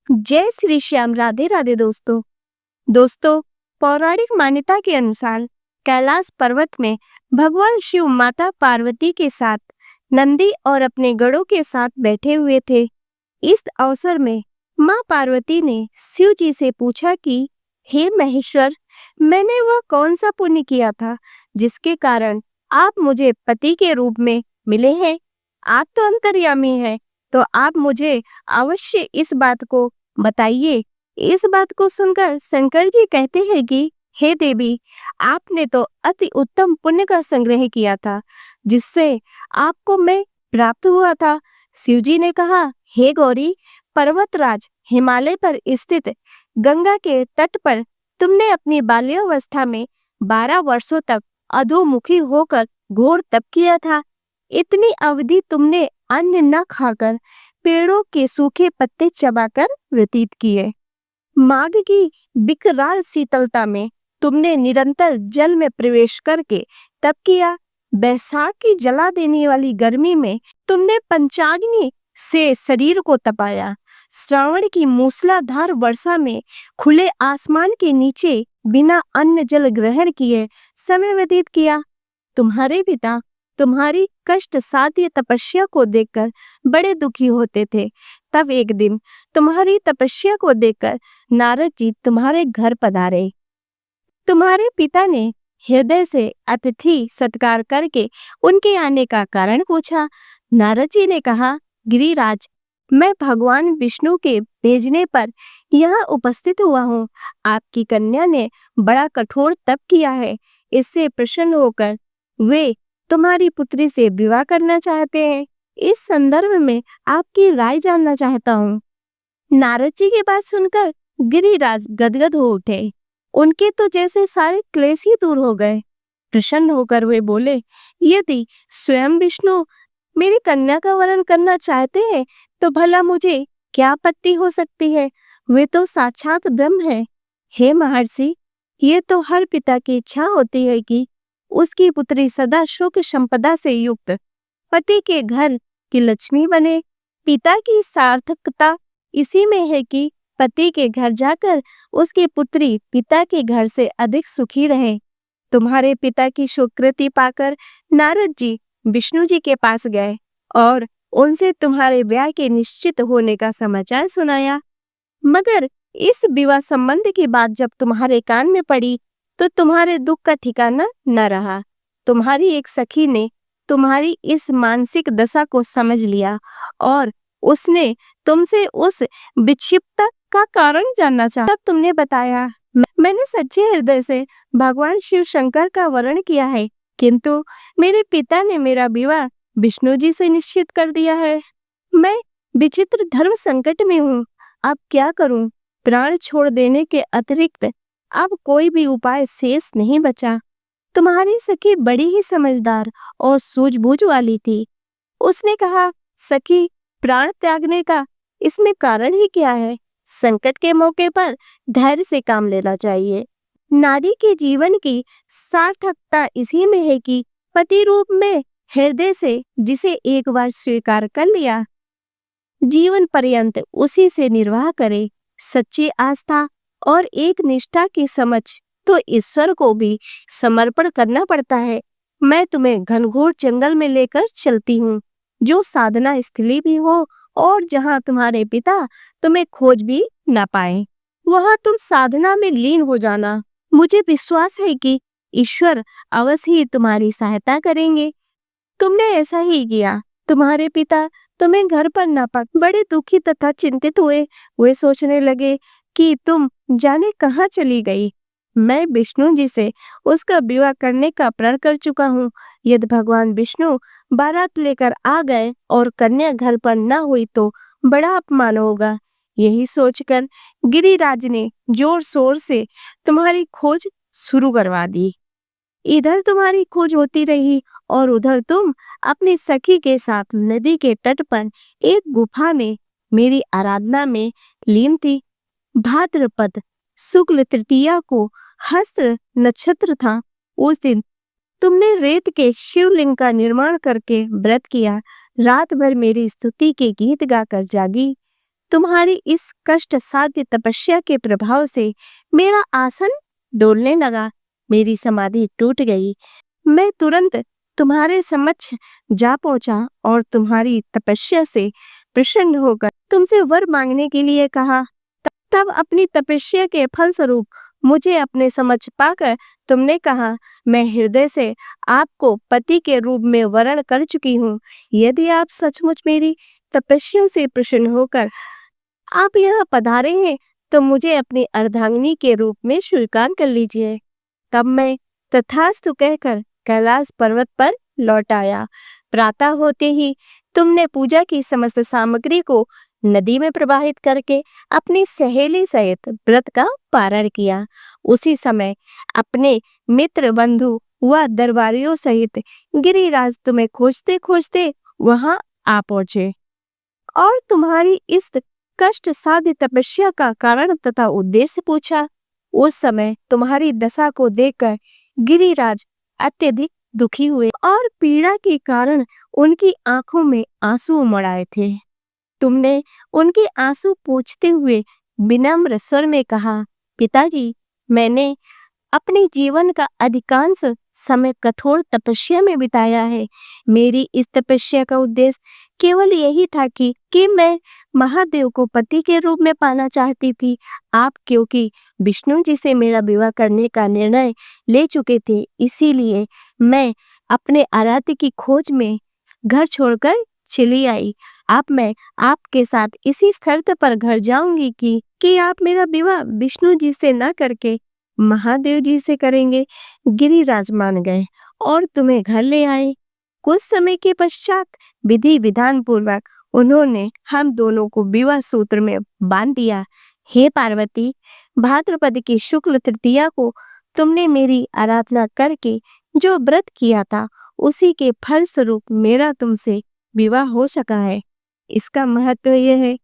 जय श्री श्याम। राधे राधे दोस्तों। दोस्तों, पौराणिक मान्यता के अनुसार कैलाश पर्वत में भगवान शिव माता पार्वती के साथ नंदी और अपने गढ़ों के साथ बैठे हुए थे। इस अवसर में मां पार्वती ने शिव जी से पूछा कि हे महेश्वर, मैंने वह कौन सा पुण्य किया था जिसके कारण आप मुझे पति के रूप में मिले हैं। आप तो अंतर्यामी हैं, तो आप मुझे अवश्य इस बात को बताइए। इस बात को सुनकर शंकर जी कहते हैं कि हे देवी, आपने तो अति उत्तम पुण्य का संग्रह किया था जिससे आपको मैं प्राप्त हुआ था। शिव जी ने कहा, हे गौरी, पर्वतराज हिमालय पर स्थित गंगा के तट पर तुमने अपनी बाल्यावस्था में 12 वर्षों तक अधोमुखी होकर घोर तप किया था। इतनी अवधि तुमने अन्न न खाकर पेड़ों के सूखे पत्ते चबाकर व्यतीत किए। माघ की विकराल शीतलता में तुमने निरंतर जल में प्रवेश करके तप किया। बैसाख की जला देने वाली गर्मी में तुमने पंचाग्नि से शरीर को तपाया। श्रावण की मूसलाधार वर्षा में खुले आसमान के नीचे बिना अन्न जल ग्रहण किए समय व्यतीत किया। तुम्हारे पिता तुम्हारी कष्ट साध्य तपस्या को देखकर बड़े दुखी होते थे। तब एक दिन तुम्हारी तपस्या को देखकर नारद जी तुम्हारे घर पधारे। तुम्हारे पिता ने हृदय से अतिथि सत्कार करके उनके आने का कारण पूछा। नारद जी ने कहा, गिरिराज, मैं भगवान विष्णु के भेजने पर यहाँ उपस्थित हुआ हूँ। आपकी कन्या ने बड़ा कठोर तप किया है। इससे प्रसन्न होकर वे तुम्हारी पुत्री से विवाह करना चाहते हैं। इस संदर्भ में आपकी राय जानना चाहता हूँ। नारद जी की बात सुनकर गिरिराज गदगद हो उठे। उनके तो जैसे सारे क्लेश ही दूर हो गए। प्रसन्न होकर वे बोले, यदि स्वयं विष्णु मेरी कन्या का वरण करना चाहते हैं तो भला मुझे क्या आपत्ति हो सकती है। वे तो साक्षात ब्रह्म है। हे महर्षि, ये तो हर पिता की इच्छा होती है कि उसकी पुत्री सदा सुख संपदा से युक्त पति के घर की लक्ष्मी बने। पिता की सार्थकता इसी में है कि पति के घर जाकर उसकी पुत्री पिता के घर से अधिक सुखी रहे। तुम्हारे पिता की स्वीकृति पाकर नारद जी विष्णु जी के पास गए और उनसे तुम्हारे ब्याह के निश्चित होने का समाचार सुनाया। मगर इस विवाह संबंध की बात जब तुम्हारे कान में पड़ी तो तुम्हारे दुख का ठिकाना न रहा। तुम्हारी एक सखी ने तुम्हारी इस मानसिक दशा को समझ लिया और उसने तुमसे उस विक्षिप्तता का कारण जानना चाहा। तब तुमने बताया, मैंने सच्चे हृदय से भगवान शिव शंकर का वरण किया है, किंतु मेरे पिता ने मेरा विवाह विष्णु जी से निश्चित कर दिया है। मैं विचित्र धर्म संकट में हूँ। अब क्या करूँ? प्राण छोड़ देने के अतिरिक्त अब कोई भी उपाय शेष नहीं बचा। तुम्हारी सखी बड़ी ही समझदार और सूझबूझ वाली थी। उसने कहा, सखी, प्राण त्यागने का इसमें कारण ही क्या है? संकट के मौके पर धैर्य से काम लेना चाहिए। नारी के जीवन की सार्थकता इसी में है कि पति रूप में हृदय से जिसे एक बार स्वीकार कर लिया, जीवन पर्यंत उसी से निर्वाह करे। सच्ची आस्था और एक निष्ठा की समझ तो ईश्वर को भी समर्पण करना पड़ता है। मैं तुम्हें घनघोर जंगल में लेकर चलती हूँ, जो साधना स्थली भी हो और जहाँ तुम्हारे पिता तुम्हें खोज भी न पाए। वहाँ तुम साधना में लीन हो जाना। मुझे विश्वास है कि ईश्वर अवश्य ही तुम्हारी सहायता करेंगे। तुमने ऐसा ही किया। तुम्हारे पिता तुम्हें घर पर न पा बड़े दुखी तथा चिंतित हुए। वे सोचने लगे कि तुम जाने कहाँ चली गई। मैं विष्णु जी से उसका विवाह करने का प्रण कर चुका हूँ। यदि भगवान विष्णु बारात लेकर आ गए और कन्या घर पर न हुई तो बड़ा अपमान होगा। यही सोचकर गिरिराज ने जोर शोर से तुम्हारी खोज शुरू करवा दी। इधर तुम्हारी खोज होती रही और उधर तुम अपनी सखी के साथ नदी के तट पर एक गुफा में मेरी आराधना में लीन थी। भाद्रपद शुक्ल तृतीया को हस्त नक्षत्र था। उस दिन तुमने रेत के शिवलिंग का निर्माण करके व्रत किया। रात भर मेरी स्तुति के गीत गाकर जागी। तुम्हारी इस कष्ट साध्य तपस्या के प्रभाव से मेरा आसन डोलने लगा, मेरी समाधि टूट गई। मैं तुरंत तुम्हारे समक्ष जा पहुंचा और तुम्हारी तपस्या से प्रसन्न होकर तुमसे वर मांगने के लिए कहा। तब अपनी तपस्या के फलस्वरूप मुझे अपने समक्ष पाकर तुमने कहा, मैं हृदय से आपको पति के रूप में वरण कर चुकी हूँ। यदि आप सचमुच मेरी तपस्या से प्रसन्न होकर आप यहाँ पधारे हैं तो मुझे अपनी अर्धांगिनी के रूप में स्वीकार कर लीजिए। तब मैं तथास्तु कहकर कैलाश पर्वत पर लौट आया। प्रातः होते ही तुमने पूजा की समस्त सामग्री को नदी में प्रवाहित करके अपनी सहेली सहित व्रत का पारण किया। उसी समय अपने मित्र बंधु व दरबारियों सहित गिरिराज तुम्हें खोजते खोजते वहां आ पहुंचे और तुम्हारी इस कष्ट साध्य तपस्या का कारण तथा उद्देश्य पूछा। उस समय तुम्हारी दशा को देखकर गिरिराज अत्यधिक दुखी हुए और पीड़ा के कारण उनकी आंखों में आंसू उमड़ आए थे। तुमने उनके आंसू पोंछते हुए विनम्र स्वर में कहा, पिताजी, मैंने अपने जीवन का अधिकांश समय कठोर तपस्या में बिताया है। मेरी इस तपस्या का उद्देश्य केवल यही था कि मैं महादेव को पति के रूप में पाना चाहती थी। आप क्योंकि विष्णु जी से मेरा विवाह करने का निर्णय ले चुके थे, इसीलिए मैं अपने आराध्य की खोज में घर छोड़कर चली आई। अब मैं आपके साथ इसी शर्त पर घर जाऊंगी कि आप मेरा विवाह विष्णु जी से न करके महादेव जी से करेंगे। गिरिराज मान गए और तुम्हें घर ले आए। कुछ समय के पश्चात विधि विधान पूर्वक उन्होंने हम दोनों को विवाह सूत्र में बांध दिया। हे पार्वती, भाद्रपद की शुक्ल तृतीया को तुमने मेरी आराधना करके जो व्रत किया था, उसी के फल स्वरूप मेरा तुमसे विवाह हो सका है। इसका महत्व यह है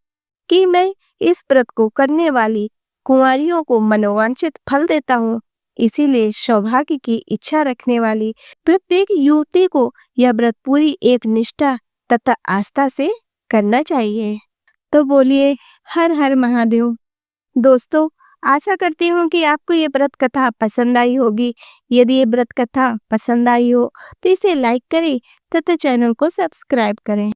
कि मैं इस व्रत को करने वाली कुंवारियों को मनोवांछित फल देता हूँ। इसीलिए सौभाग्य की इच्छा रखने वाली प्रत्येक युवती को यह व्रत पूरी एक निष्ठा तथा आस्था से करना चाहिए। तो बोलिए हर हर महादेव। दोस्तों, आशा करती हूँ कि आपको ये व्रत कथा पसंद आई होगी। यदि ये व्रत कथा पसंद आई हो तो इसे लाइक करें तथा चैनल को सब्सक्राइब करें।